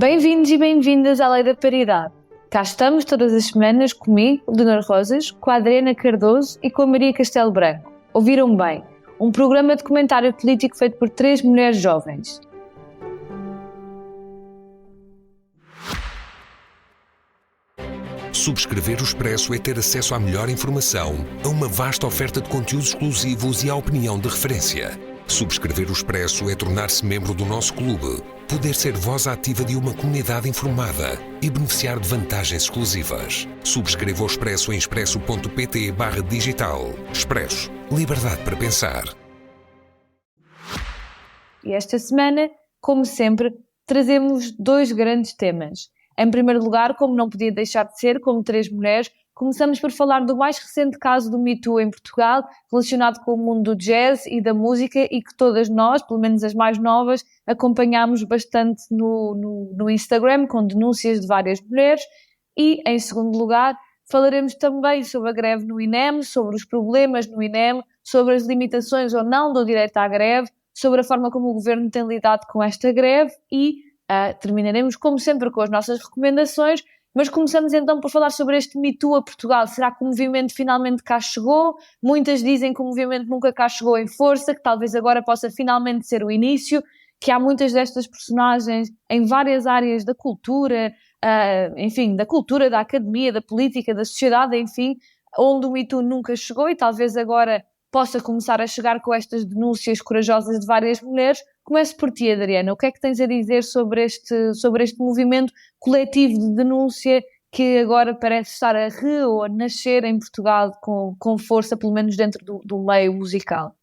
Bem-vindos e bem-vindas à Lei da Paridade. Cá estamos todas as semanas comigo, Leonor Rosas, com a Adriana Cardoso e com a Maria Castelo Branco. Ouviram bem? Um programa de comentário político feito por 3 mulheres jovens. Subscrever o Expresso é ter acesso à melhor informação, a uma vasta oferta de conteúdos exclusivos e à opinião de referência. Subscrever o Expresso é tornar-se membro do nosso clube, poder ser voz ativa de uma comunidade informada e beneficiar de vantagens exclusivas. Subscreva o Expresso em expresso.pt/digital. Expresso. Liberdade para pensar. E esta semana, como sempre, trazemos 2 grandes temas. Em primeiro lugar, como não podia deixar de ser, como 3 mulheres, começamos por falar do mais recente caso do Me Too em Portugal, relacionado com o mundo do jazz e da música e que todas nós, pelo menos as mais novas, acompanhámos bastante no Instagram, com denúncias de várias mulheres. E, em segundo lugar, falaremos também sobre a greve no INEM, sobre os problemas no INEM, sobre as limitações ou não do direito à greve, sobre a forma como o governo tem lidado com esta greve e terminaremos, como sempre, com as nossas recomendações, mas começamos então por falar sobre este Me Too a Portugal. Será que o movimento finalmente cá chegou? Muitas dizem que o movimento nunca cá chegou em força, que talvez agora possa finalmente ser o início, que há muitas destas personagens em várias áreas da cultura, enfim, da cultura, da academia, da política, da sociedade, enfim, onde o Me Too nunca chegou e talvez agora possa começar a chegar com estas denúncias corajosas de várias mulheres. Começo por ti, Adriana. O que é que tens a dizer sobre este movimento coletivo de denúncia que agora parece estar a ou a nascer em Portugal com força, pelo menos dentro do meio musical?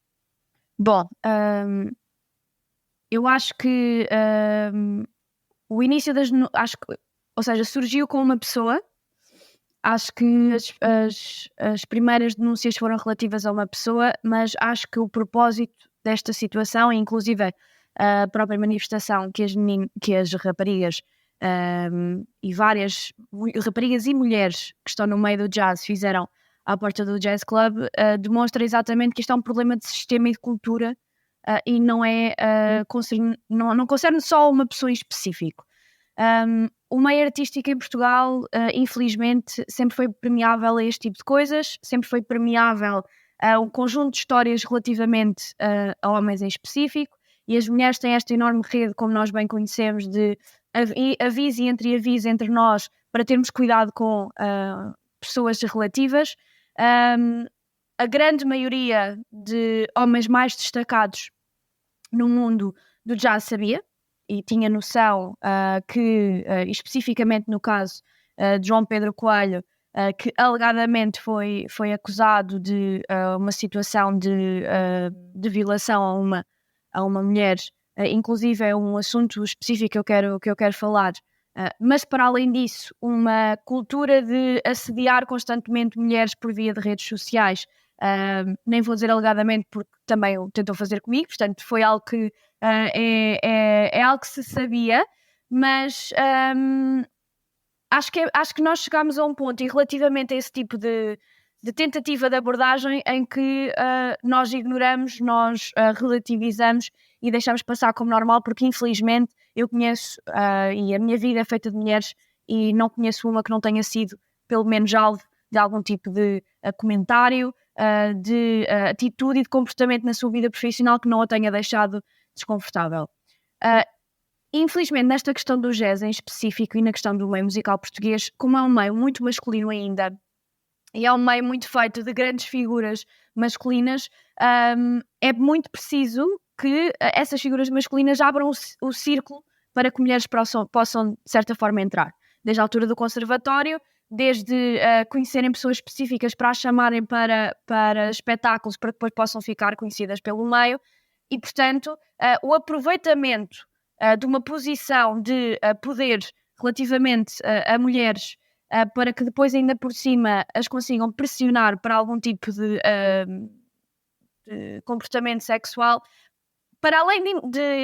Bom, eu acho que o início ou seja, surgiu com uma pessoa. Acho que as primeiras denúncias foram relativas a uma pessoa, mas acho que o propósito desta situação, inclusive a própria manifestação que as raparigas e várias raparigas e mulheres que estão no meio do jazz fizeram à porta do Jazz Club, demonstra exatamente que isto é um problema de sistema e de cultura e não concerne só uma pessoa em específico. O meio artístico em Portugal, infelizmente, sempre foi permeável a este tipo de coisas, sempre foi permeável a um conjunto de histórias relativamente a homens em específico, e as mulheres têm esta enorme rede, como nós bem conhecemos, de aviso e entreaviso entre nós para termos cuidado com pessoas relativas. A grande maioria de homens mais destacados no mundo do jazz sabia e tinha noção que, especificamente no caso de João Pedro Coelho, que alegadamente foi acusado de uma situação de violação a uma mulher, inclusive é um assunto específico que eu quero falar, mas para além disso, uma cultura de assediar constantemente mulheres por via de redes sociais, nem vou dizer alegadamente porque também o tentou fazer comigo, portanto foi algo que é algo que se sabia, mas acho que nós chegámos a um ponto, e relativamente a esse tipo de tentativa de abordagem, em que nós ignoramos, nós relativizamos e deixamos passar como normal, porque infelizmente eu conheço, e a minha vida é feita de mulheres, e não conheço uma que não tenha sido pelo menos alvo de algum tipo de comentário, de atitude e de comportamento na sua vida profissional que não a tenha deixado desconfortável. Infelizmente, nesta questão do jazz em específico e na questão do meio musical português, como é um meio muito masculino ainda, e é um meio muito feito de grandes figuras masculinas, é muito preciso que essas figuras masculinas abram o círculo para que mulheres possam, de certa forma, entrar. Desde a altura do conservatório, desde conhecerem pessoas específicas para as chamarem para espetáculos, para que depois possam ficar conhecidas pelo meio, e, portanto, o aproveitamento de uma posição de poder relativamente a mulheres, para que depois ainda por cima as consigam pressionar para algum tipo de comportamento sexual, para além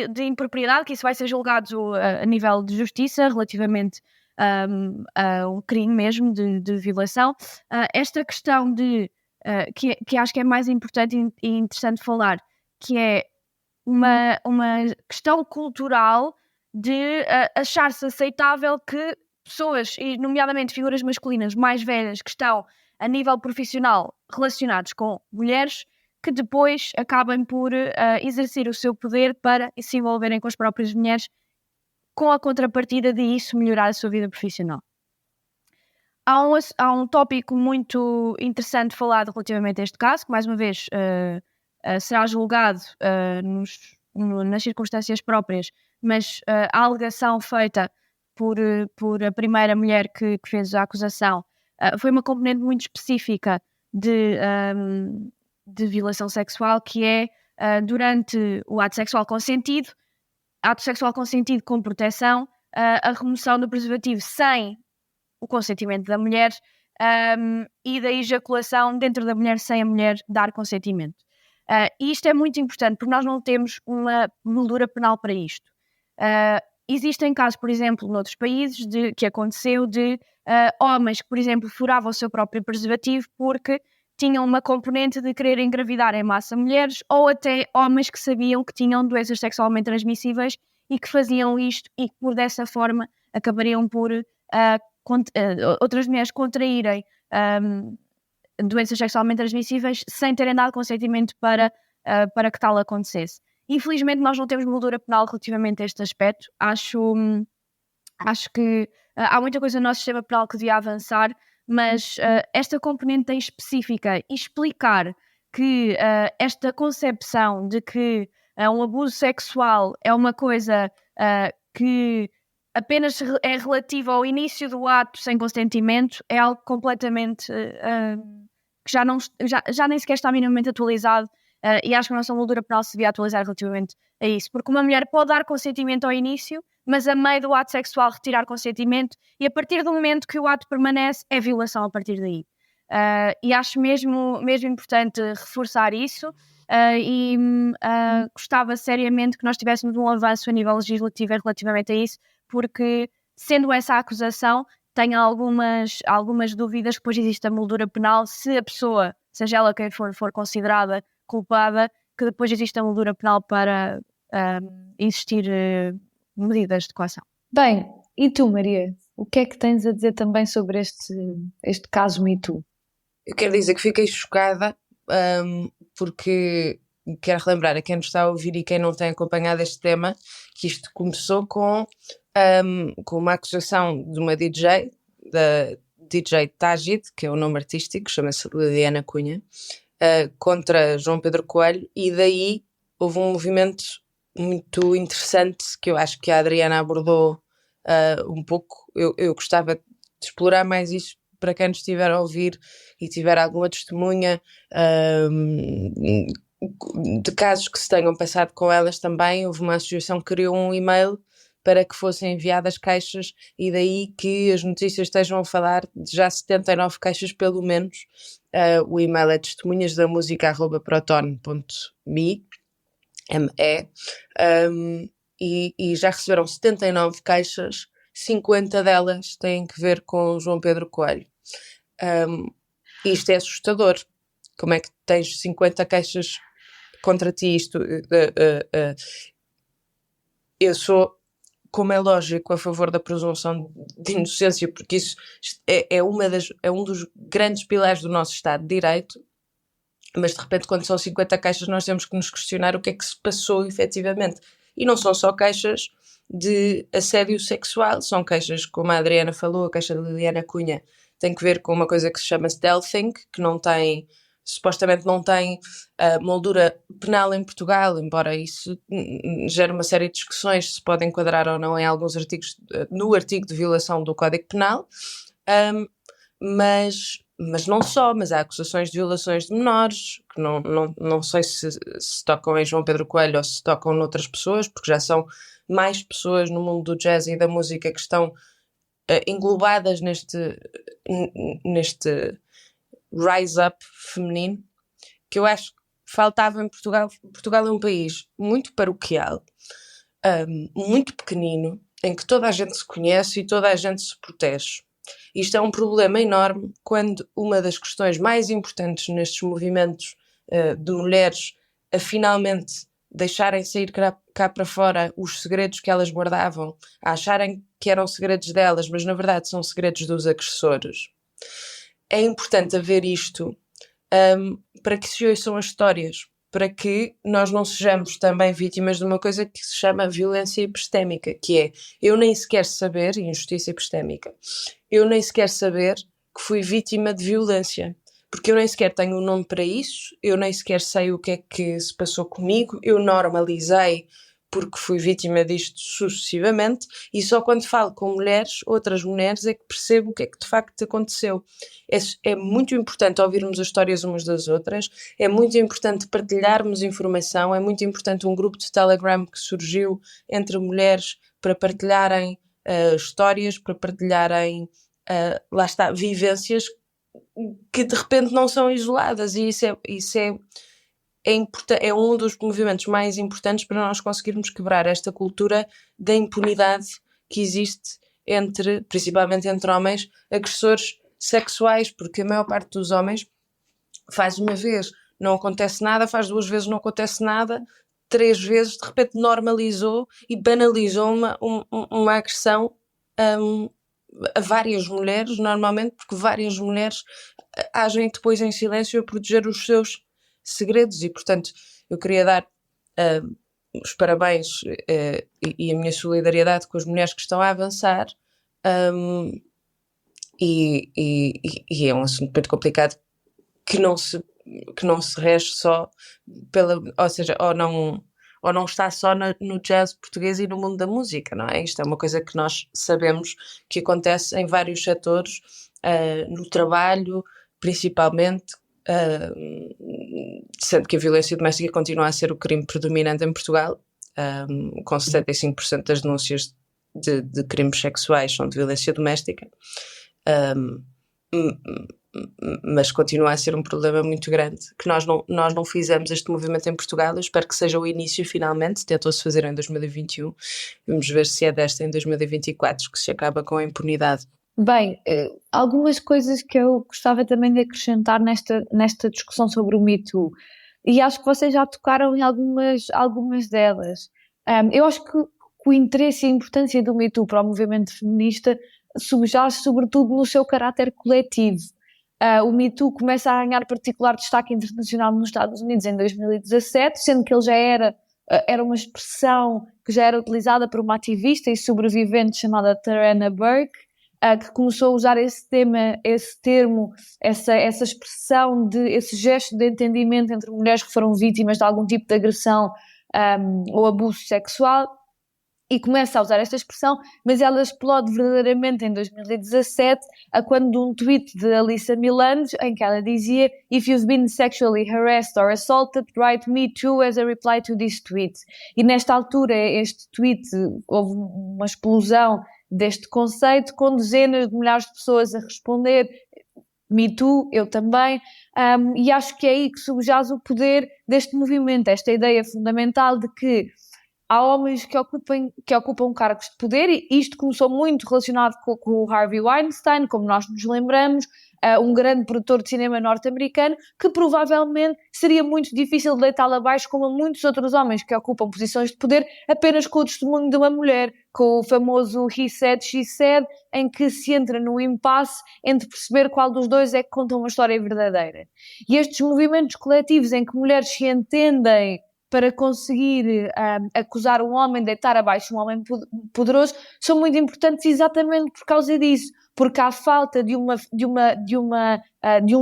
de impropriedade, que isso vai ser julgado a nível de justiça relativamente a um crime mesmo de violação, esta questão que acho que é mais importante e interessante falar, que é uma questão cultural de achar-se aceitável que pessoas, e nomeadamente figuras masculinas mais velhas que estão a nível profissional relacionados com mulheres, que depois acabem por exercer o seu poder para se envolverem com as próprias mulheres, com a contrapartida de isso melhorar a sua vida profissional. Há um tópico muito interessante falado relativamente a este caso, que mais uma vez será julgado nas circunstâncias próprias, mas a alegação feita por a primeira mulher que fez a acusação foi uma componente muito específica de violação sexual, que é durante o ato sexual consentido com proteção, a remoção do preservativo sem o consentimento da mulher e da ejaculação dentro da mulher sem a mulher dar consentimento. E isto é muito importante porque nós não temos uma moldura penal para isto. Existem casos, por exemplo, noutros países que aconteceu de homens que, por exemplo, furavam o seu próprio preservativo porque tinham uma componente de querer engravidar em massa mulheres, ou até homens que sabiam que tinham doenças sexualmente transmissíveis e que faziam isto e que por dessa forma acabariam por outras mulheres contraírem doenças sexualmente transmissíveis sem terem dado consentimento para que tal acontecesse. Infelizmente nós não temos moldura penal relativamente a este aspecto. Acho que há muita coisa no nosso sistema penal que devia avançar, mas esta componente em específica e explicar que esta concepção de que um abuso sexual é uma coisa que apenas é relativa ao início do ato sem consentimento é algo completamente que já nem sequer está minimamente atualizado, e acho que a nossa moldura penal se devia atualizar relativamente a isso, porque uma mulher pode dar consentimento ao início, mas a meio do ato sexual retirar consentimento, e a partir do momento que o ato permanece é violação a partir daí. E acho mesmo importante reforçar isso, e gostava seriamente que nós tivéssemos um avanço a nível legislativo relativamente a isso, porque sendo essa a acusação, tenho algumas dúvidas que depois existe a moldura penal, se a pessoa, seja ela quem for considerada culpada, que depois existe a moldura penal para existir medidas de coação. Bem, e tu, Maria? O que é que tens a dizer também sobre este caso Me Too? Eu quero dizer que fiquei chocada, porque quero relembrar a quem nos está a ouvir e quem não tem acompanhado este tema, que isto começou com uma acusação de uma DJ, da DJ Tajid, que é o nome artístico, chama-se Liliana Cunha, contra João Pedro Coelho, e daí houve um movimento muito interessante que eu acho que a Adriana abordou um pouco. Eu gostava de explorar mais isso para quem nos estiver a ouvir e tiver alguma testemunha de casos que se tenham passado com elas também. Houve uma associação que criou um e-mail para que fossem enviadas caixas, e daí que as notícias estejam a falar de já 79 caixas pelo menos. O e-mail é testemunhasdamusica@proton.me, e já receberam 79 caixas, 50 delas têm que ver com João Pedro Coelho. Isto é assustador. Como é que tens 50 caixas contra ti? Eu sou, como é lógico, a favor da presunção de inocência, porque isso é um dos grandes pilares do nosso Estado de Direito, mas de repente quando são 50 caixas nós temos que nos questionar o que é que se passou efetivamente. E não são só queixas de assédio sexual, são queixas, como a Adriana falou, a queixa de Liliana Cunha tem que ver com uma coisa que se chama stealthing, que supostamente não tem moldura penal em Portugal, embora isso gere uma série de discussões se pode enquadrar ou não em alguns artigos, no artigo de violação do Código Penal, mas não só, mas há acusações de violações de menores, que não sei se tocam em João Pedro Coelho ou se tocam noutras pessoas, porque já são mais pessoas no mundo do jazz e da música que estão englobadas neste rise up feminino, que eu acho que faltava em Portugal. Portugal é um país muito paroquial, muito pequenino, em que toda a gente se conhece e toda a gente se protege. Isto é um problema enorme quando uma das questões mais importantes nestes movimentos de mulheres a finalmente deixarem sair cá para fora os segredos que elas guardavam, a acharem que eram segredos delas, mas na verdade são segredos dos agressores. É importante haver isto para que se ouçam as histórias, para que nós não sejamos também vítimas de uma coisa que se chama violência epistémica, que é eu nem sequer saber, injustiça epistémica, eu nem sequer saber que fui vítima de violência, porque eu nem sequer tenho um nome para isso, eu nem sequer sei o que é que se passou comigo, eu normalizei porque fui vítima disto sucessivamente, e só quando falo com mulheres, outras mulheres, é que percebo o que é que de facto aconteceu. É muito importante ouvirmos as histórias umas das outras, é muito importante partilharmos informação, é muito importante um grupo de Telegram que surgiu entre mulheres para partilharem histórias, para partilharem, lá está, vivências que de repente não são isoladas, e isso é um dos movimentos mais importantes para nós conseguirmos quebrar esta cultura da impunidade que existe principalmente entre homens agressores sexuais, porque a maior parte dos homens faz uma vez, não acontece nada, faz 2 vezes, não acontece nada, 3 vezes, de repente normalizou e banalizou uma agressão a várias mulheres, normalmente, porque várias mulheres agem depois em silêncio a proteger os seus segredos, e portanto eu queria dar os parabéns e a minha solidariedade com as mulheres que estão a avançar, e é um assunto muito complicado que não se rege só ou seja, ou não está só no jazz português e no mundo da música, não é? Isto é uma coisa que nós sabemos que acontece em vários setores, no trabalho principalmente, sendo que a violência doméstica continua a ser o crime predominante em Portugal, com 75% das denúncias de crimes sexuais são de violência doméstica, mas continua a ser um problema muito grande, que nós não fizemos este movimento em Portugal. Eu espero que seja o início finalmente, tentou-se fazer em 2021, vamos ver se é desta em 2024 que se acaba com a impunidade. Bem, algumas coisas que eu gostava também de acrescentar nesta discussão sobre o Me Too, e acho que vocês já tocaram em algumas delas. Eu acho que o interesse e a importância do Me Too para o movimento feminista subjaz sobretudo no seu caráter coletivo. O Me Too começa a ganhar particular destaque internacional nos Estados Unidos em 2017, sendo que ele já era uma expressão que já era utilizada por uma ativista e sobrevivente chamada Tarana Burke, que começou a usar esse termo, essa expressão, esse gesto de entendimento entre mulheres que foram vítimas de algum tipo de agressão ou abuso sexual, e começa a usar esta expressão, mas ela explode verdadeiramente em 2017, quando um tweet de Alyssa Milano, em que ela dizia: "If you've been sexually harassed or assaulted, write me too as a reply to this tweet." E nesta altura, este tweet, houve uma explosão deste conceito, com dezenas de milhares de pessoas a responder: "Me too, eu também", e acho que é aí que subjaz o poder deste movimento, esta ideia fundamental de que há homens que ocupam cargos de poder, e isto começou muito relacionado com o Harvey Weinstein, como nós nos lembramos, um grande produtor de cinema norte-americano, que provavelmente seria muito difícil de deitá-lo abaixo, como muitos outros homens que ocupam posições de poder apenas com o testemunho de uma mulher, com o famoso he said, she said, em que se entra num impasse entre perceber qual dos dois é que conta uma história verdadeira. E estes movimentos coletivos em que mulheres se entendem para conseguir acusar um homem, deitar abaixo um homem poderoso, são muito importantes exatamente por causa disso, porque há falta de um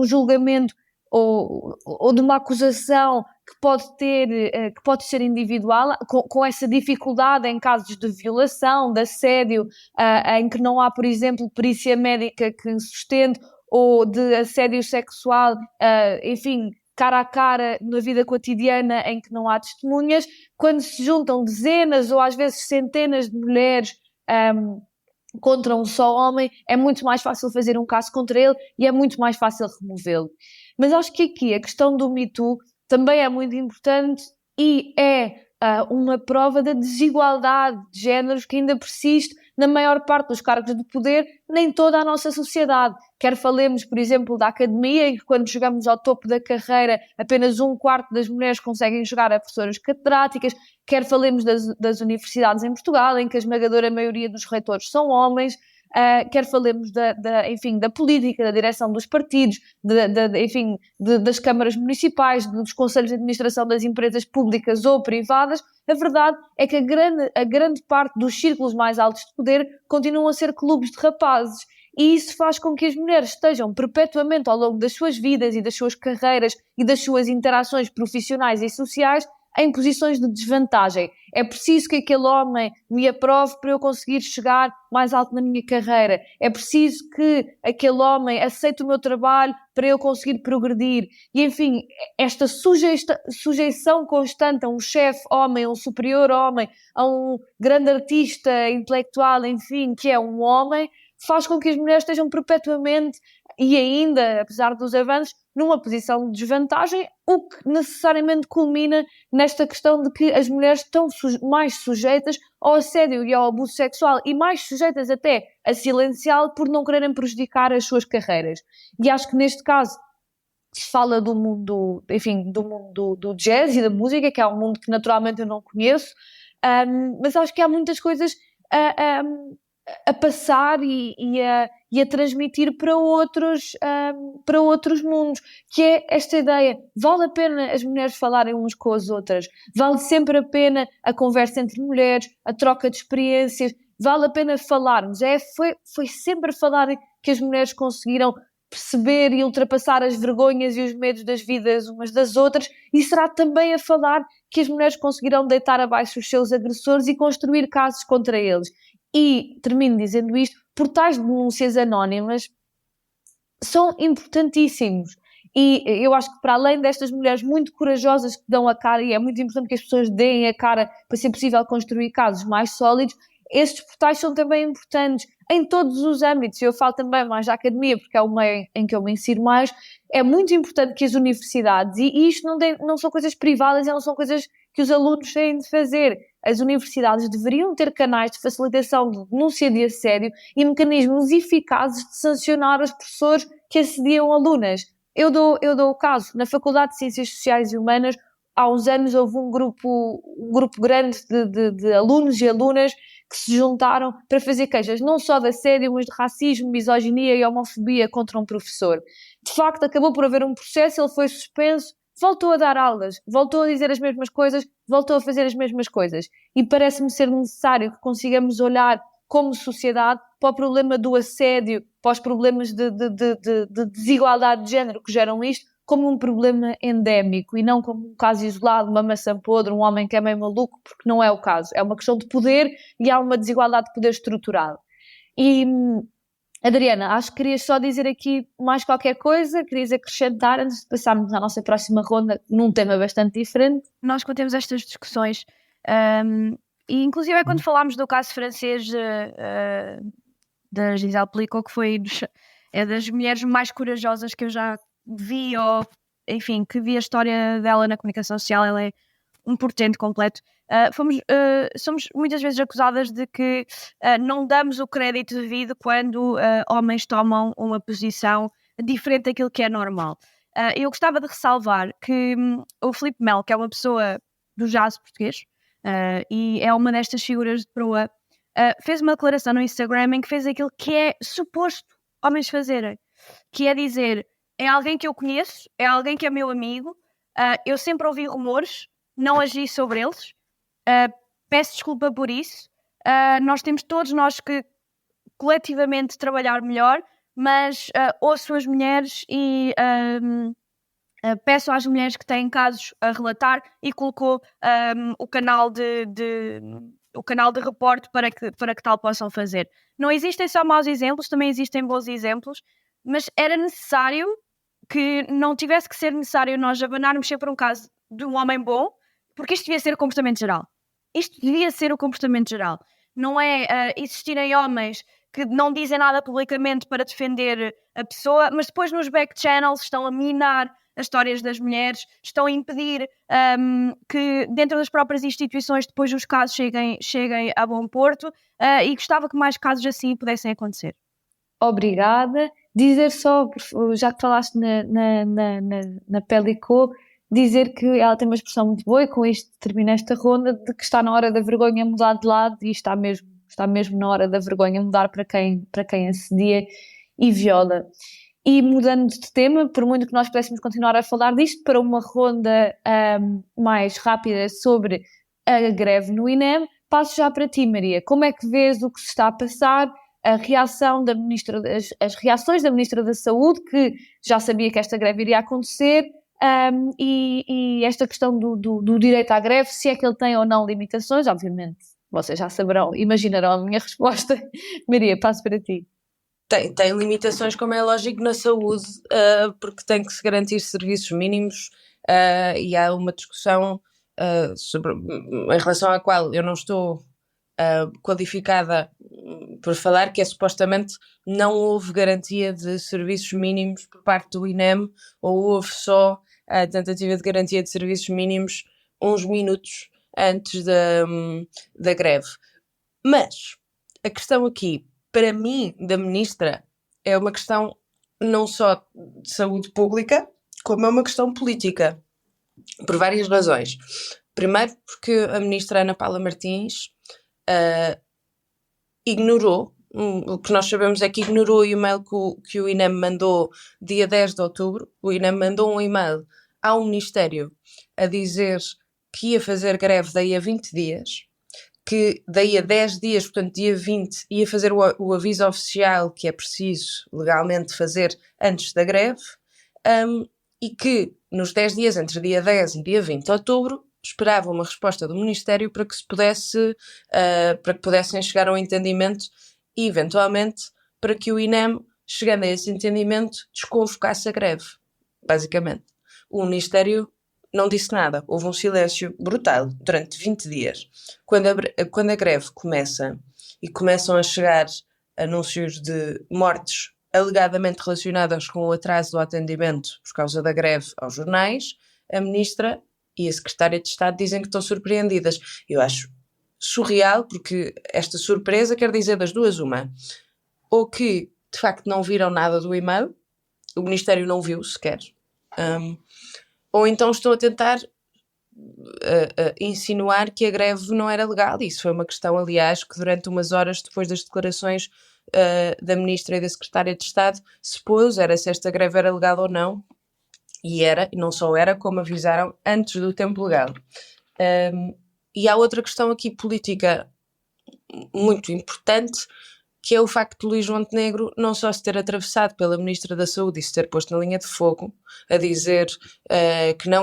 julgamento ou de uma acusação que pode ser individual, com essa dificuldade em casos de violação, de assédio, em que não há, por exemplo, perícia médica que sustente, ou de assédio sexual, enfim, cara a cara na vida cotidiana, em que não há testemunhas. Quando se juntam dezenas ou às vezes centenas de mulheres contra um só homem, é muito mais fácil fazer um caso contra ele e é muito mais fácil removê-lo. Mas acho que aqui a questão do Me Too também é muito importante, e é uma prova da desigualdade de géneros que ainda persiste na maior parte dos cargos de poder, nem toda a nossa sociedade. Quer falemos, por exemplo, da academia, em que quando chegamos ao topo da carreira, apenas 1/4 das mulheres conseguem chegar a professoras catedráticas, quer falemos das universidades em Portugal, em que a esmagadora maioria dos reitores são homens, quer falemos enfim, da política, da direção dos partidos, enfim, das câmaras municipais, dos conselhos de administração das empresas públicas ou privadas. A verdade é que a grande parte dos círculos mais altos de poder continuam a ser clubes de rapazes. E isso faz com que as mulheres estejam perpetuamente ao longo das suas vidas e das suas carreiras e das suas interações profissionais e sociais em posições de desvantagem. É preciso que aquele homem me aprove para eu conseguir chegar mais alto na minha carreira. É preciso que aquele homem aceite o meu trabalho para eu conseguir progredir. E, enfim, esta sujeição constante a um chefe homem, a um superior homem, a um grande artista intelectual, enfim, que é um homem, faz com que as mulheres estejam perpetuamente, e ainda, apesar dos avanços, numa posição de desvantagem, o que necessariamente culmina nesta questão de que as mulheres estão mais sujeitas ao assédio e ao abuso sexual e mais sujeitas até a silenciá-lo por não quererem prejudicar as suas carreiras. E acho que neste caso se fala do mundo, enfim, do mundo do jazz e da música, que é um mundo que naturalmente eu não conheço, mas acho que há muitas coisas a passar e a transmitir para outros mundos, que é esta ideia: vale a pena as mulheres falarem umas com as outras, vale sempre a pena a conversa entre mulheres, a troca de experiências, vale a pena falarmos. Foi sempre a falar que as mulheres conseguiram perceber e ultrapassar as vergonhas e os medos das vidas umas das outras, e será também a falar que as mulheres conseguirão deitar abaixo os seus agressores e construir casos contra eles. E termino dizendo isto: portais de denúncias anónimas são importantíssimos. E eu acho que, para além destas mulheres muito corajosas que dão a cara, e é muito importante que as pessoas deem a cara para ser possível construir casos mais sólidos, estes portais são também importantes em todos os âmbitos. Eu falo também mais da academia, porque é o meio em que eu me insiro mais. É muito importante que as universidades, e isto não são coisas privadas, não são coisas que os alunos têm de fazer. As universidades deveriam ter canais de facilitação de denúncia de assédio e mecanismos eficazes de sancionar os professores que assediam alunas. Eu dou o caso: na Faculdade de Ciências Sociais e Humanas, há uns anos houve um grupo grande de alunos e alunas que se juntaram para fazer queixas não só de assédio, mas de racismo, misoginia e homofobia contra um professor. De facto, acabou por haver um processo, ele foi suspenso, voltou a dar aulas, voltou a dizer as mesmas coisas, voltou a fazer as mesmas coisas. E parece-me ser necessário que consigamos olhar como sociedade para o problema do assédio, para os problemas de desigualdade de género que geram isto, como um problema endémico e não como um caso isolado, uma maçã podre, um homem que é meio maluco, porque não é o caso. É uma questão de poder e há uma desigualdade de poder estruturado. E, Adriana, acho que querias só dizer aqui mais qualquer coisa, querias acrescentar antes de passarmos à nossa próxima ronda num tema bastante diferente? Nós, quando temos estas discussões, e inclusive é quando falámos do caso francês da Gisèle Pelicot, que foi das mulheres mais corajosas que eu já vi, ou enfim, que vi a história dela na comunicação social. Ela é um portento completo. Somos muitas vezes acusadas de que não damos o crédito devido quando homens tomam uma posição diferente daquilo que é normal. Eu gostava de ressalvar que o Filipe Melo, que é uma pessoa do jazz português e é uma destas figuras de proa, fez uma declaração no Instagram em que fez aquilo que é suposto homens fazerem, que é dizer: é alguém que eu conheço, é alguém que é meu amigo, eu sempre ouvi rumores, não agi sobre eles, peço desculpa por isso, todos nós que coletivamente trabalhar melhor, mas ouço as mulheres e peço às mulheres que têm casos a relatar, e colocou o canal de reporte para que tal possam fazer. Não existem só maus exemplos, também existem bons exemplos, mas era necessário que não tivesse que ser necessário nós abanarmos sempre um caso de um homem bom, porque isto devia ser o comportamento geral. Isto devia ser o comportamento geral. Não é existirem homens que não dizem nada publicamente para defender a pessoa, mas depois nos back channels estão a minar as histórias das mulheres, estão a impedir que dentro das próprias instituições depois os casos cheguem a bom porto, e gostava que mais casos assim pudessem acontecer. Obrigada. Dizer só, já que falaste na Pellicô, dizer que ela tem uma expressão muito boa, e com isto termina esta ronda, de que está na hora da vergonha mudar de lado, e está mesmo na hora da vergonha mudar para quem assedia e viola. E mudando de tema, por muito que nós pudéssemos continuar a falar disto, para uma ronda mais rápida sobre a greve no INEM, passo já para ti, Maria. Como é que vês o que se está a passar, a reação da ministra, as reações da Ministra da Saúde, que já sabia que esta greve iria acontecer, e esta questão do direito à greve, se é que ele tem ou não limitações? Obviamente, vocês já saberão, imaginarão a minha resposta. Maria, passo para ti. Tem limitações, como é lógico, na saúde, porque tem que se garantir serviços mínimos, e há uma discussão em relação à qual eu não estou qualificada por falar, que é supostamente não houve garantia de serviços mínimos por parte do INEM, ou houve só a tentativa de garantia de serviços mínimos uns minutos antes da greve. Mas a questão aqui, para mim, da ministra, é uma questão não só de saúde pública, como é uma questão política, por várias razões. Primeiro, porque a ministra Ana Paula Martins ignorou, o que nós sabemos é que ignorou o e-mail que o INEM mandou dia 10 de outubro. O INEM mandou um e-mail ao Ministério a dizer que ia fazer greve daí a 20 dias, que daí a 10 dias, portanto dia 20, ia fazer o aviso oficial que é preciso legalmente fazer antes da greve, e que nos 10 dias, entre dia 10 e dia 20 de outubro, esperava uma resposta do Ministério para que para que pudessem chegar a um entendimento e, eventualmente, para que o INEM, chegando a esse entendimento, desconvocasse a greve, basicamente. O Ministério não disse nada, houve um silêncio brutal durante 20 dias. Quando a greve começa e começam a chegar anúncios de mortes alegadamente relacionadas com o atraso do atendimento por causa da greve aos jornais, a ministra e a secretária de Estado dizem que estão surpreendidas. Eu acho surreal, porque esta surpresa quer dizer das duas uma. Ou que, de facto, não viram nada do e-mail, o Ministério não viu sequer, ou então estão a tentar insinuar que a greve não era legal. Isso foi uma questão, aliás, que durante umas horas depois das declarações da Ministra e da Secretária de Estado se pôs, era se esta greve era legal ou não, e era, e não só era, como avisaram antes do tempo legal. E há outra questão aqui política muito importante, que é o facto de Luís Montenegro não só se ter atravessado pela Ministra da Saúde e se ter posto na linha de fogo, a dizer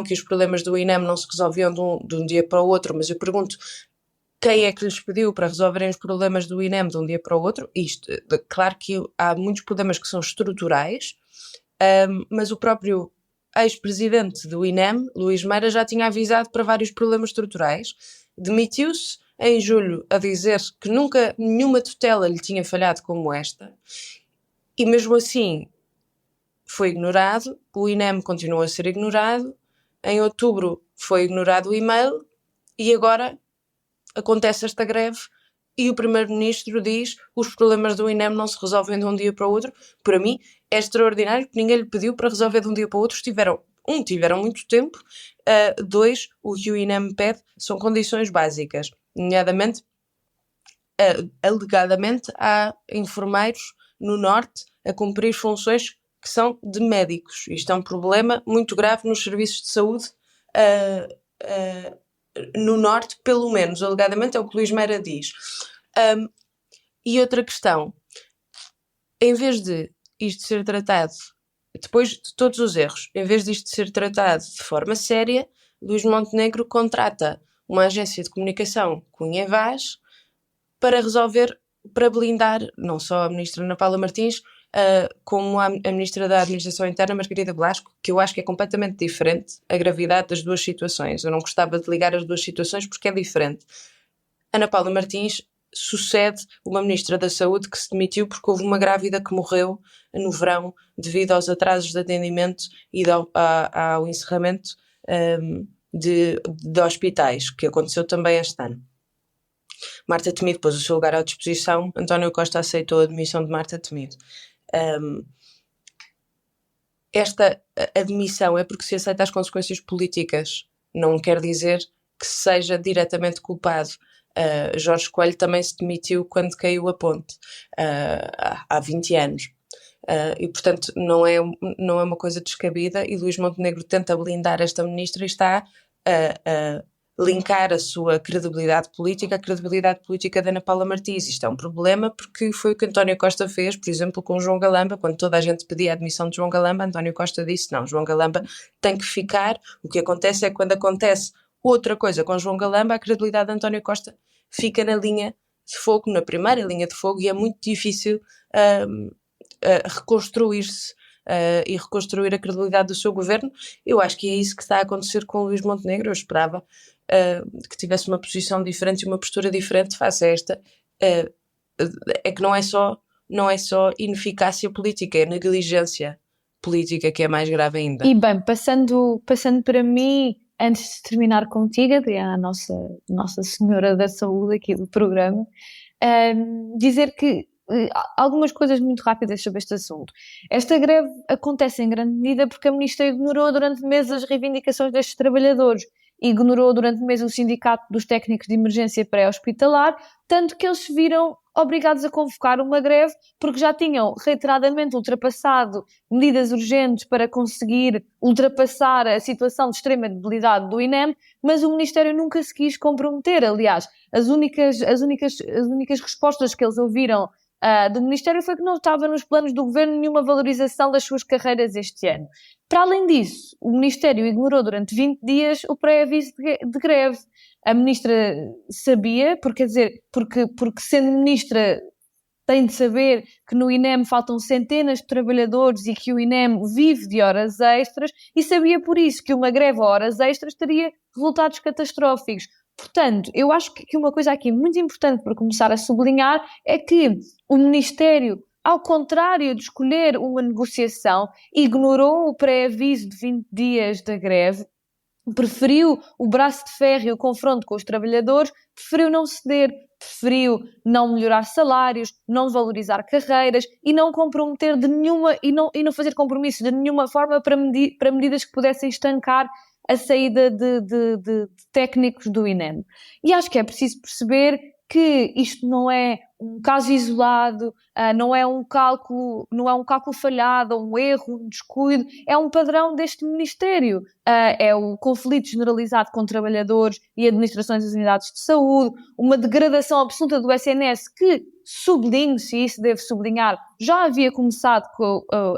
que os problemas do INEM não se resolviam de um dia para o outro, mas eu pergunto, quem é que lhes pediu para resolverem os problemas do INEM de um dia para o outro? Claro que há muitos problemas que são estruturais, mas o próprio ex-presidente do INEM, Luís Meira, já tinha avisado para vários problemas estruturais, demitiu-se em julho a dizer que nunca nenhuma tutela lhe tinha falhado como esta, e mesmo assim foi ignorado. O INEM continuou a ser ignorado, em outubro foi ignorado o e-mail, e agora acontece esta greve e o primeiro-ministro diz que os problemas do INEM não se resolvem de um dia para o outro. Para mim é extraordinário que ninguém lhe pediu para resolver de um dia para o outro. Tiveram muito tempo, dois, o que o INEM pede são condições básicas, nomeadamente, alegadamente há enfermeiros no Norte a cumprir funções que são de médicos. Isto é um problema muito grave nos serviços de saúde no Norte, pelo menos, alegadamente é o que Luís Meira diz. E outra questão, em vez de isto ser tratado, depois de todos os erros, em vez disto ser tratado de forma séria, Luís Montenegro contrata uma agência de comunicação, Cunha e Vaz, para blindar não só a ministra Ana Paula Martins, como a ministra da Administração Interna, Margarida Blasco, que eu acho que é completamente diferente a gravidade das duas situações. Eu não gostava de ligar as duas situações porque é diferente. Ana Paula Martins sucede uma Ministra da Saúde que se demitiu porque houve uma grávida que morreu no verão devido aos atrasos de atendimento e ao encerramento de hospitais, que aconteceu também este ano. Marta Temido pôs o seu lugar à disposição, António Costa aceitou a demissão de Marta Temido. Esta admissão é porque se aceita as consequências políticas, não quer dizer que seja diretamente culpado. Jorge Coelho também se demitiu quando caiu a ponte, há 20 anos. E, portanto, não é uma coisa descabida, e Luís Montenegro tenta blindar esta ministra e está a linkar a sua credibilidade política à credibilidade política da Ana Paula Martins. Isto é um problema porque foi o que António Costa fez, por exemplo, com João Galamba. Quando toda a gente pedia a admissão de João Galamba, António Costa disse não, João Galamba tem que ficar. O que acontece é que quando acontece outra coisa com João Galamba, a credibilidade de António Costa fica na linha de fogo, na primeira linha de fogo, e é muito difícil reconstruir-se e reconstruir a credibilidade do seu governo. Eu acho que é isso que está a acontecer com o Luís Montenegro. Eu esperava que tivesse uma posição diferente e uma postura diferente face a esta. É que não é só ineficácia política, é negligência política que é mais grave ainda. E bem, passando para mim, antes de terminar contigo, Adriana, a Nossa Senhora da Saúde aqui do programa, dizer que algumas coisas muito rápidas sobre este assunto. Esta greve acontece em grande medida porque a ministra ignorou durante meses as reivindicações destes trabalhadores, ignorou durante meses o sindicato dos técnicos de emergência pré-hospitalar, tanto que eles se viram obrigados a convocar uma greve porque já tinham reiteradamente ultrapassado medidas urgentes para conseguir ultrapassar a situação de extrema debilidade do INEM, mas o Ministério nunca se quis comprometer. Aliás, as únicas respostas que eles ouviram do Ministério foi que não estava nos planos do Governo nenhuma valorização das suas carreiras este ano. Para além disso, o Ministério ignorou durante 20 dias o pré-aviso de greve. A Ministra sabia, porque sendo Ministra tem de saber que no INEM faltam centenas de trabalhadores e que o INEM vive de horas extras, e sabia por isso que uma greve a horas extras teria resultados catastróficos. Portanto, eu acho que uma coisa aqui muito importante para começar a sublinhar é que o Ministério, ao contrário de escolher uma negociação, ignorou o pré-aviso de 20 dias da greve, preferiu o braço de ferro e o confronto com os trabalhadores, preferiu não ceder, preferiu não melhorar salários, não valorizar carreiras e não comprometer de nenhuma e não fazer compromissos de nenhuma forma para medidas que pudessem estancar a saída de técnicos do INEM. E acho que é preciso perceber que isto não é um caso isolado, não é um cálculo falhado, um erro, um descuido, é um padrão deste Ministério. É o conflito generalizado com trabalhadores e administrações das unidades de saúde, uma degradação absoluta do SNS que, sublinho-se, e isso devo sublinhar, já havia começado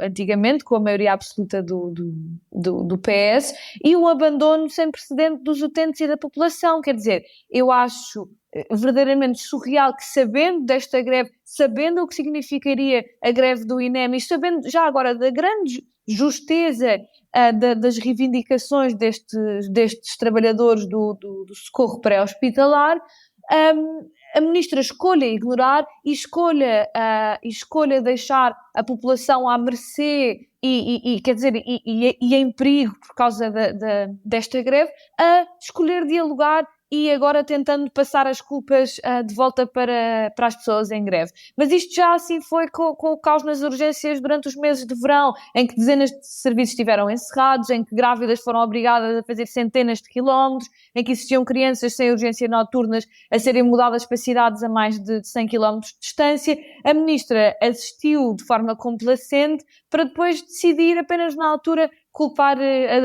antigamente com a maioria absoluta do PS, e um abandono sem precedente dos utentes e da população. Quer dizer, eu acho verdadeiramente surreal que, sabendo desta greve, sabendo o que significaria a greve do INEM e sabendo já agora da grande justeza das reivindicações destes trabalhadores do socorro pré-hospitalar, a ministra escolha ignorar e escolha deixar a população à mercê e em perigo por causa desta greve, a escolher dialogar e agora tentando passar as culpas de volta para as pessoas em greve. Mas isto já assim foi com o caos nas urgências durante os meses de verão, em que dezenas de serviços estiveram encerrados, em que grávidas foram obrigadas a fazer centenas de quilómetros, em que existiam crianças sem urgência noturnas a serem mudadas para cidades a mais de 100 quilómetros de distância. A ministra assistiu de forma complacente para depois decidir apenas na altura culpar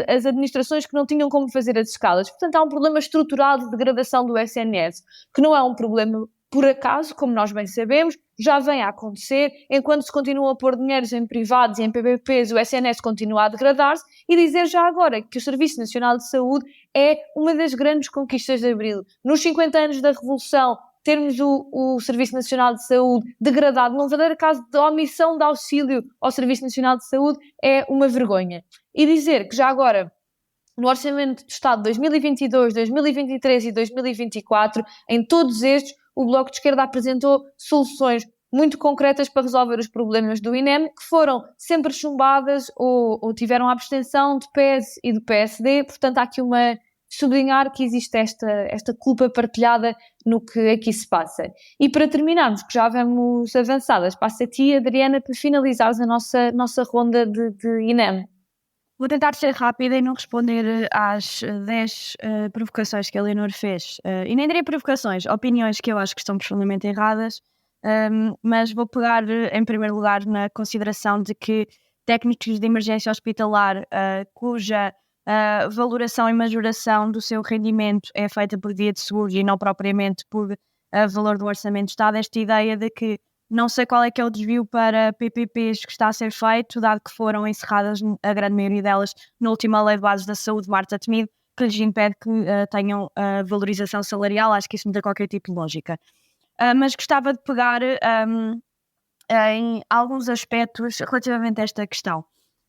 as administrações que não tinham como fazer as escalas. Portanto, há um problema estrutural de degradação do SNS, que não é um problema por acaso, como nós bem sabemos, já vem a acontecer. Enquanto se continuam a pôr dinheiros em privados e em PPPs, o SNS continua a degradar-se. E dizer já agora que o Serviço Nacional de Saúde é uma das grandes conquistas de Abril. Nos 50 anos da Revolução, termos o Serviço Nacional de Saúde degradado num verdadeiro caso de omissão de auxílio ao Serviço Nacional de Saúde é uma vergonha. E dizer que já agora, no Orçamento de Estado de 2022, 2023 e 2024, em todos estes, o Bloco de Esquerda apresentou soluções muito concretas para resolver os problemas do INEM, que foram sempre chumbadas ou tiveram a abstenção do PS e do PSD. Portanto, há aqui sublinhar que existe esta culpa partilhada no que aqui se passa. E para terminarmos, que já vamos avançadas, passo a ti, Adriana, para finalizares a nossa ronda de INEM. Vou tentar ser rápida e não responder às 10 provocações que a Leonor fez. E nem diria provocações, opiniões que eu acho que estão profundamente erradas, mas vou pegar em primeiro lugar na consideração de que técnicos de emergência hospitalar cuja valoração e majoração do seu rendimento é feita por dia de seguro e não propriamente por valor do orçamento de Estado, esta ideia de que não sei qual é que é o desvio para PPPs que está a ser feito, dado que foram encerradas a grande maioria delas na última Lei de Bases da Saúde, Marta Temido, que lhes impede que tenham valorização salarial. Acho que isso não tem qualquer tipo de lógica. Mas gostava de pegar em alguns aspectos relativamente a esta questão.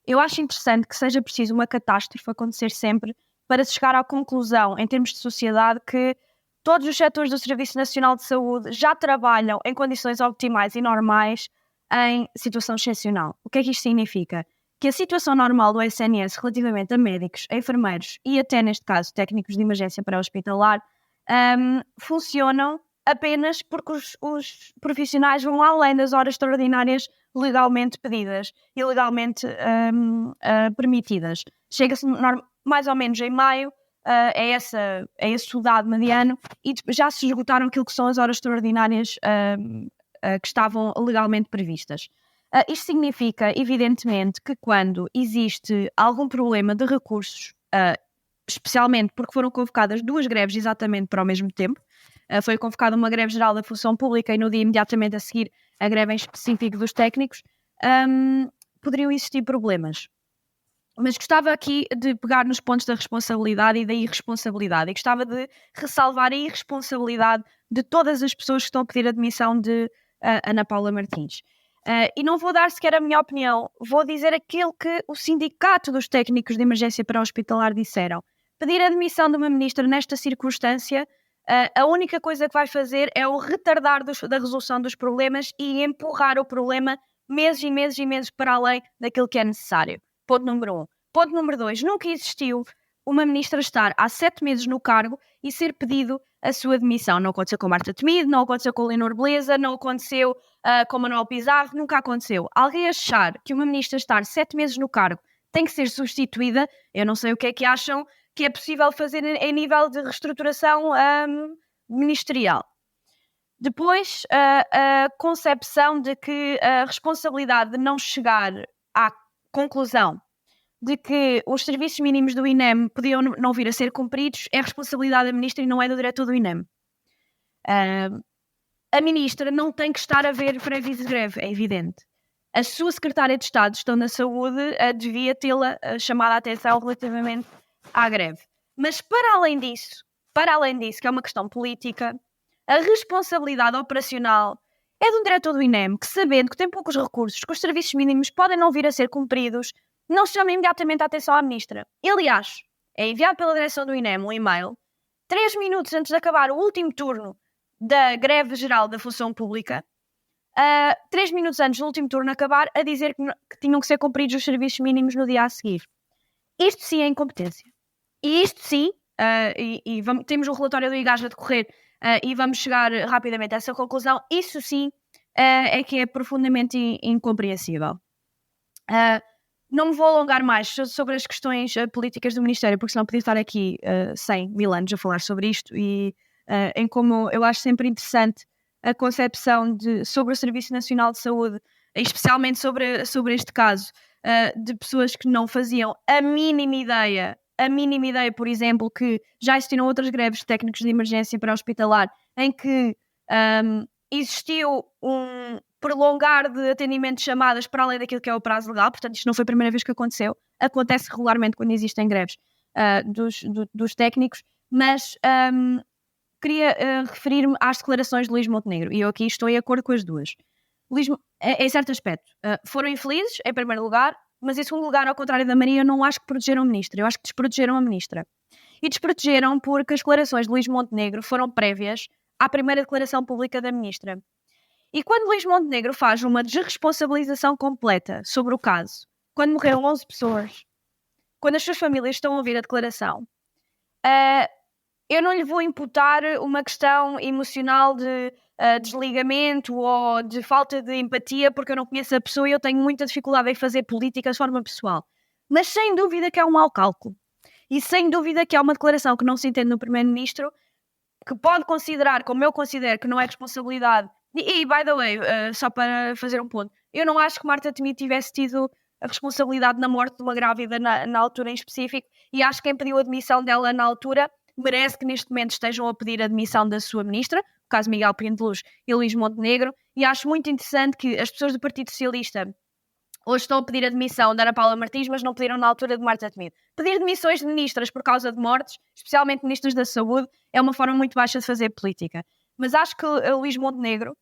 Eu acho interessante que seja preciso uma catástrofe acontecer sempre para se chegar à conclusão, em termos de sociedade, que todos os setores do Serviço Nacional de Saúde já trabalham em condições optimais e normais em situação excepcional. O que é que isto significa? Que a situação normal do SNS relativamente a médicos, a enfermeiros e até, neste caso, técnicos de emergência pré-hospitalar, funcionam apenas porque os profissionais vão além das horas extraordinárias legalmente pedidas e legalmente permitidas. Chega-se mais ou menos em maio, é esse o dado mediano, e já se esgotaram aquilo que são as horas extraordinárias que estavam legalmente previstas. Isto significa, evidentemente, que quando existe algum problema de recursos, especialmente porque foram convocadas 2 greves exatamente para o mesmo tempo, foi convocada uma greve geral da função pública e no dia imediatamente a seguir a greve em específico dos técnicos, poderiam existir problemas. Mas gostava aqui de pegar nos pontos da responsabilidade e da irresponsabilidade. E gostava de ressalvar a irresponsabilidade de todas as pessoas que estão a pedir a demissão de Ana Paula Martins. E não vou dar sequer a minha opinião, vou dizer aquilo que o Sindicato dos Técnicos de Emergência Pré-Hospitalar disseram. Pedir a demissão de uma ministra nesta circunstância, a única coisa que vai fazer é o retardar da resolução dos problemas e empurrar o problema meses e meses e meses para além daquilo que é necessário. Ponto número 1. Ponto número 2. Nunca existiu uma ministra estar há 7 meses no cargo e ser pedido a sua demissão. Não aconteceu com Marta Temido, não aconteceu com Leonor Beleza, não aconteceu com Manuel Pizarro, nunca aconteceu. Alguém achar que uma ministra estar 7 meses no cargo tem que ser substituída, eu não sei o que é que acham que é possível fazer em nível de reestruturação ministerial. Depois, a concepção de que a responsabilidade de não chegar à conclusão de que os serviços mínimos do INEM podiam não vir a ser cumpridos é responsabilidade da ministra e não é do diretor do INEM. A ministra não tem que estar a ver prévios de greve, é evidente. A sua secretária de Estado de Gestão da Saúde devia tê-la chamado a atenção relativamente à greve. Mas para além disso, que é uma questão política, a responsabilidade operacional é de um diretor do INEM que, sabendo que tem poucos recursos, que os serviços mínimos podem não vir a ser cumpridos, não chama imediatamente a atenção à ministra. Aliás, é enviado pela direção do INEM um e-mail 3 minutos antes de acabar o último turno da greve geral da função pública, 3 minutos antes do último turno acabar, a dizer que tinham que ser cumpridos os serviços mínimos no dia a seguir. Isto sim é incompetência. E isto sim, temos o relatório do IGAS a decorrer e vamos chegar rapidamente a essa conclusão, isso sim é que é profundamente incompreensível. Não me vou alongar mais sobre as questões políticas do Ministério, porque senão podia estar aqui 100 mil anos a falar sobre isto e em como eu acho sempre interessante a concepção sobre o Serviço Nacional de Saúde, especialmente sobre este caso, de pessoas que não faziam a mínima ideia, por exemplo, que já existiram outras greves de técnicos de emergência pré-hospitalar em que existiu um prolongar de atendimento de chamadas para além daquilo que é o prazo legal. Portanto, isto não foi a primeira vez que aconteceu. Acontece regularmente quando existem greves dos técnicos, mas queria referir-me às declarações de Luís Montenegro, e eu aqui estou em acordo com as duas. Luís, em certo aspecto, foram infelizes, em primeiro lugar, mas em segundo lugar, ao contrário da Maria, eu não acho que protegeram a ministra, eu acho que desprotegeram a ministra. E desprotegeram porque as declarações de Luís Montenegro foram prévias à primeira declaração pública da ministra. E quando Luís Montenegro faz uma desresponsabilização completa sobre o caso, quando morreram 11 pessoas, quando as suas famílias estão a ouvir a declaração, eu não lhe vou imputar uma questão emocional de desligamento ou de falta de empatia, porque eu não conheço a pessoa e eu tenho muita dificuldade em fazer política de forma pessoal. Mas sem dúvida que é um mau cálculo. E sem dúvida que é uma declaração que não se entende no Primeiro-Ministro, que pode considerar, como eu considero, que não é responsabilidade. E by the way, só para fazer um ponto, eu não acho que Marta Temido tivesse tido a responsabilidade na morte de uma grávida na altura em específico, e acho que quem pediu a demissão dela na altura merece que neste momento estejam a pedir a demissão da sua ministra, no caso Miguel Pinto de Luz e Luís Montenegro, e acho muito interessante que as pessoas do Partido Socialista hoje estão a pedir a demissão da Ana Paula Martins, mas não pediram na altura de Marta Temido. Pedir demissões de ministras por causa de mortes, especialmente ministros da Saúde, é uma forma muito baixa de fazer política. Mas acho que Luís Montenegro,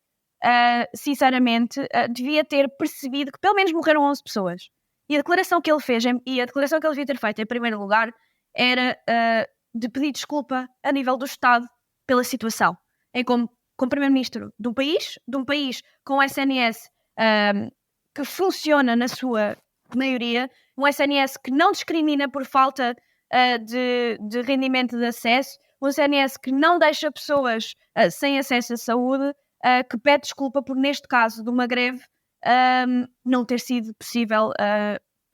sinceramente, devia ter percebido que pelo menos morreram 11 pessoas. E a declaração que ele fez, e a declaração que ele devia ter feito em primeiro lugar, era de pedir desculpa a nível do Estado pela situação. Como Primeiro-Ministro de um país com SNS que funciona na sua maioria, um SNS que não discrimina por falta de rendimento de acesso, um SNS que não deixa pessoas sem acesso à saúde, que pede desculpa por, neste caso, de uma greve, não ter sido possível,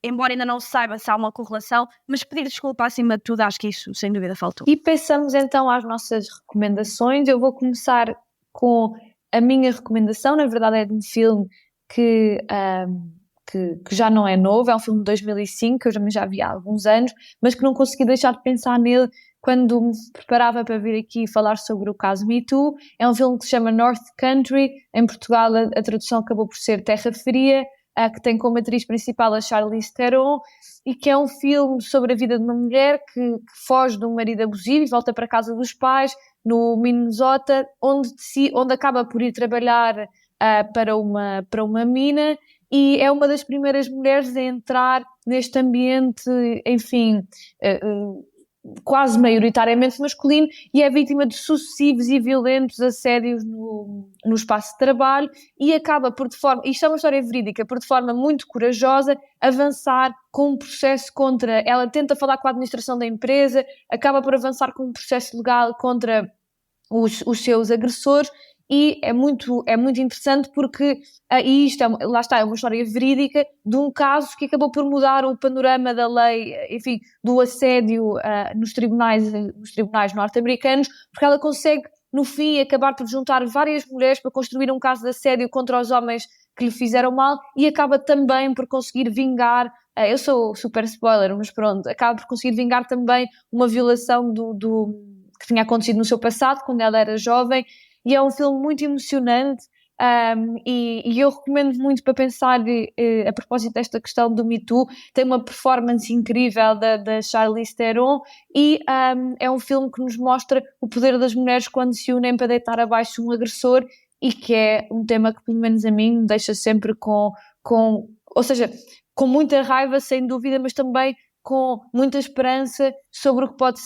embora ainda não se saiba se há uma correlação, mas pedir desculpa acima de tudo, acho que isso sem dúvida faltou. E passamos então às nossas recomendações. Eu vou começar com a minha recomendação, na verdade é de um filme que já não é novo, é um filme de 2005, que eu também já vi há alguns anos, mas que não consegui deixar de pensar nele quando me preparava para vir aqui falar sobre o caso Me Too. É um filme que se chama North Country, em Portugal a tradução acabou por ser Terra Fria, que tem como atriz principal a Charlize Theron, e que é um filme sobre a vida de uma mulher que foge de um marido abusivo e volta para a casa dos pais, no Minnesota, onde acaba por ir trabalhar para uma mina, e é uma das primeiras mulheres a entrar neste ambiente, enfim, quase maioritariamente masculino, e é vítima de sucessivos e violentos assédios no espaço de trabalho, e acaba por, isto é uma história verídica, por de forma muito corajosa, avançar com um processo contra, ela tenta falar com a administração da empresa, acaba por avançar com um processo legal contra os seus agressores, e é muito interessante porque e isto lá está, é uma história verídica de um caso que acabou por mudar o panorama da lei, enfim, do assédio nos tribunais norte-americanos, porque ela consegue, no fim, acabar por juntar várias mulheres para construir um caso de assédio contra os homens que lhe fizeram mal, e acaba também por conseguir vingar, eu sou super spoiler, mas pronto, acaba por conseguir vingar também uma violação que tinha acontecido no seu passado, quando ela era jovem. E é um filme muito emocionante, e eu recomendo muito para pensar a propósito desta questão do Me Too. Tem uma performance incrível da Charlize Theron, e é um filme que nos mostra o poder das mulheres quando se unem para deitar abaixo um agressor, e que é um tema que pelo menos a mim me deixa sempre com muita raiva, sem dúvida, mas também com muita esperança sobre o que pode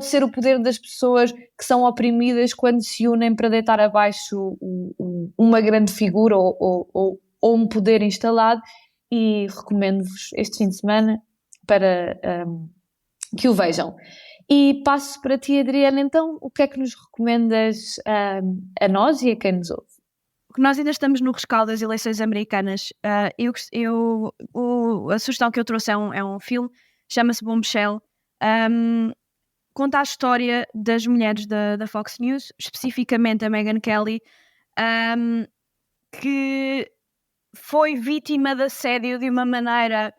ser o poder das pessoas que são oprimidas quando se unem para deitar abaixo uma grande figura ou um poder instalado. E recomendo-vos este fim de semana para que o vejam. E passo para ti, Adriana, então, o que é que nos recomendas a nós e a quem nos ouve? Nós ainda estamos no rescaldo das eleições americanas. A sugestão que eu trouxe é um filme, chama-se Bombshell. Conta a história das mulheres da Fox News, especificamente a Megyn Kelly, que foi vítima de assédio de uma maneira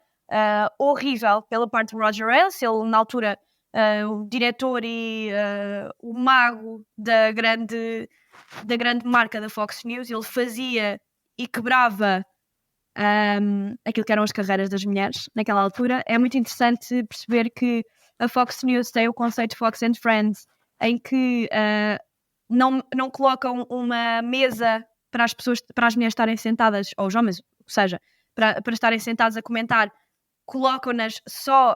horrível pela parte de Roger Ailes. Ele, na altura, o diretor e o mago da grande marca da Fox News, ele fazia e quebrava aquilo que eram as carreiras das mulheres naquela altura. É muito interessante perceber que a Fox News tem o conceito Fox and Friends, em que não colocam uma mesa para as mulheres estarem sentadas, ou os homens, ou seja, para estarem sentados a comentar colocam-nas só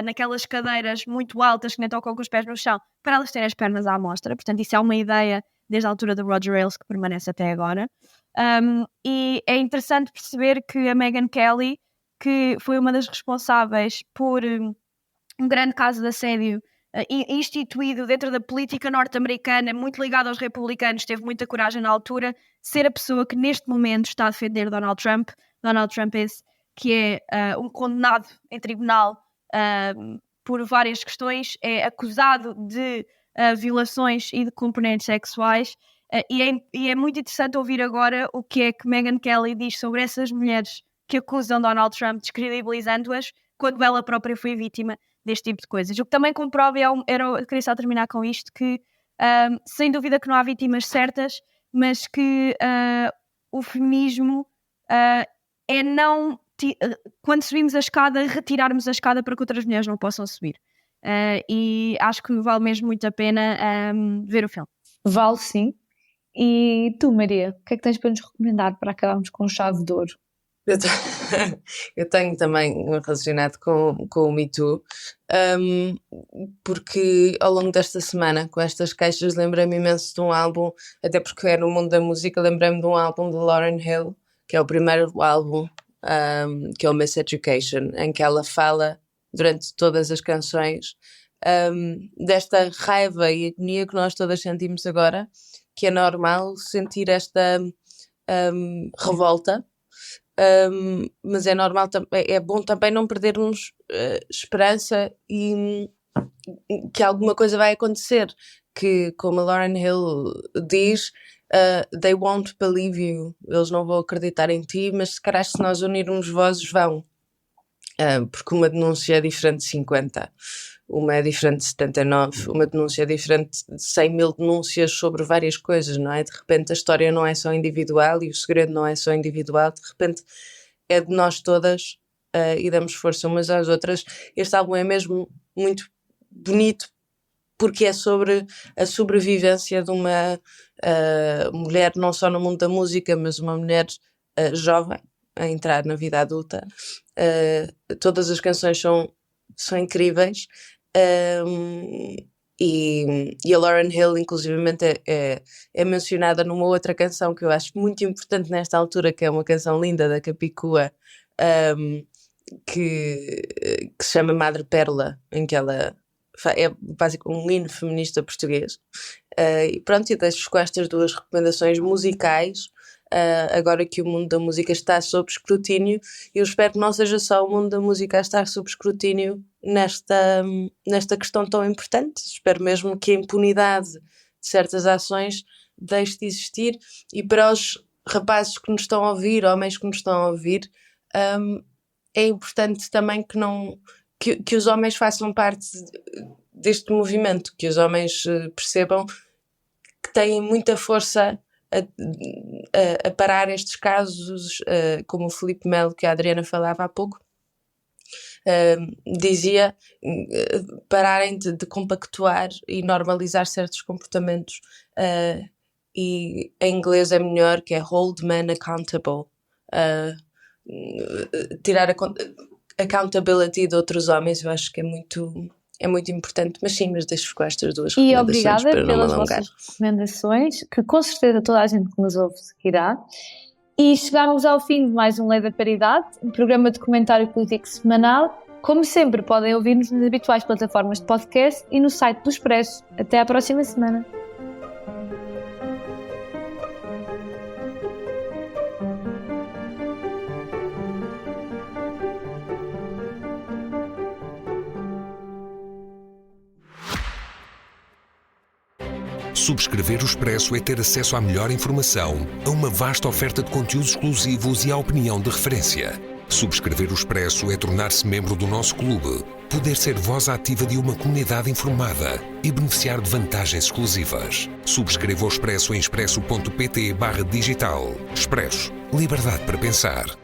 naquelas cadeiras muito altas que nem tocam com os pés no chão, para elas terem as pernas à mostra. Portanto, isso é uma ideia desde a altura do Roger Ailes que permanece até agora. E é interessante perceber que a Megyn Kelly, que foi uma das responsáveis por um grande caso de assédio instituído dentro da política norte-americana, muito ligado aos republicanos, teve muita coragem na altura, ser a pessoa que neste momento está a defender Donald Trump. Donald Trump que é um condenado em tribunal por várias questões, é acusado de violações e de componentes sexuais, e é muito interessante ouvir agora o que é que Megyn Kelly diz sobre essas mulheres que acusam Donald Trump, descredibilizando-as, quando ela própria foi vítima deste tipo de coisas. O que também comprova, eu queria só terminar com isto, que sem dúvida que não há vítimas certas, mas que o feminismo é não, quando subimos a escada, retirarmos a escada para que outras mulheres não possam subir. E acho que vale mesmo muito a pena ver o filme. Vale sim. E tu, Maria, o que é que tens para nos recomendar para acabarmos com chave de ouro? Eu tenho também um relacionado com o Me Too, porque ao longo desta semana, com estas queixas, lembrei-me imenso de um álbum, até porque é no mundo da música, lembrei-me de um álbum de Lauryn Hill, que é o primeiro álbum, que é o Miseducation, em que ela fala, durante todas as canções, desta raiva e agonia que nós todas sentimos agora, que é normal sentir esta revolta, mas é normal, é bom também não perdermos esperança e que alguma coisa vai acontecer, que como a Lauryn Hill diz, they won't believe you, eles não vão acreditar em ti, mas se calhar se nós unirmos vozes vão, porque uma denúncia é diferente de 50, uma é diferente de 79, uma denúncia é diferente de 100 mil denúncias sobre várias coisas, não é? De repente a história não é só individual e o segredo não é só individual, de repente é de nós todas e damos força umas às outras. Este álbum é mesmo muito bonito porque é sobre a sobrevivência de uma mulher, não só no mundo da música, mas uma mulher jovem a entrar na vida adulta. Todas as canções são incríveis. E a Lauryn Hill inclusivamente é mencionada numa outra canção que eu acho muito importante nesta altura, que é uma canção linda da Capicua, que se chama Madre Pérola, em que ela é basicamente um hino feminista português. E pronto, eu deixo com estas duas recomendações musicais. Agora que o mundo da música está sob escrutínio, eu espero que não seja só o mundo da música a estar sob escrutínio nesta questão tão importante. Espero mesmo que a impunidade de certas ações deixe de existir, e para os rapazes que nos estão a ouvir, homens que nos estão a ouvir, é importante também que os homens façam parte deste movimento, que os homens percebam que têm muita força a parar estes casos, como o Filipe Melo, que a Adriana falava há pouco, dizia, pararem de compactuar e normalizar certos comportamentos, e em inglês é melhor, que é hold men accountable, tirar a accountability de outros homens. Eu acho que é muito importante, mas deixo com estas duas recomendações. E obrigada pelas vossas recomendações, que com certeza toda a gente que nos ouve seguirá. E chegámos ao fim de mais um Lei da Paridade, um programa de comentário político semanal. Como sempre, podem ouvir-nos nas habituais plataformas de podcast e no site do Expresso. Até à próxima semana. Subscrever o Expresso é ter acesso à melhor informação, a uma vasta oferta de conteúdos exclusivos e à opinião de referência. Subscrever o Expresso é tornar-se membro do nosso clube, poder ser voz ativa de uma comunidade informada e beneficiar de vantagens exclusivas. Subscreva o Expresso em expresso.pt/digital. Expresso. Liberdade para pensar.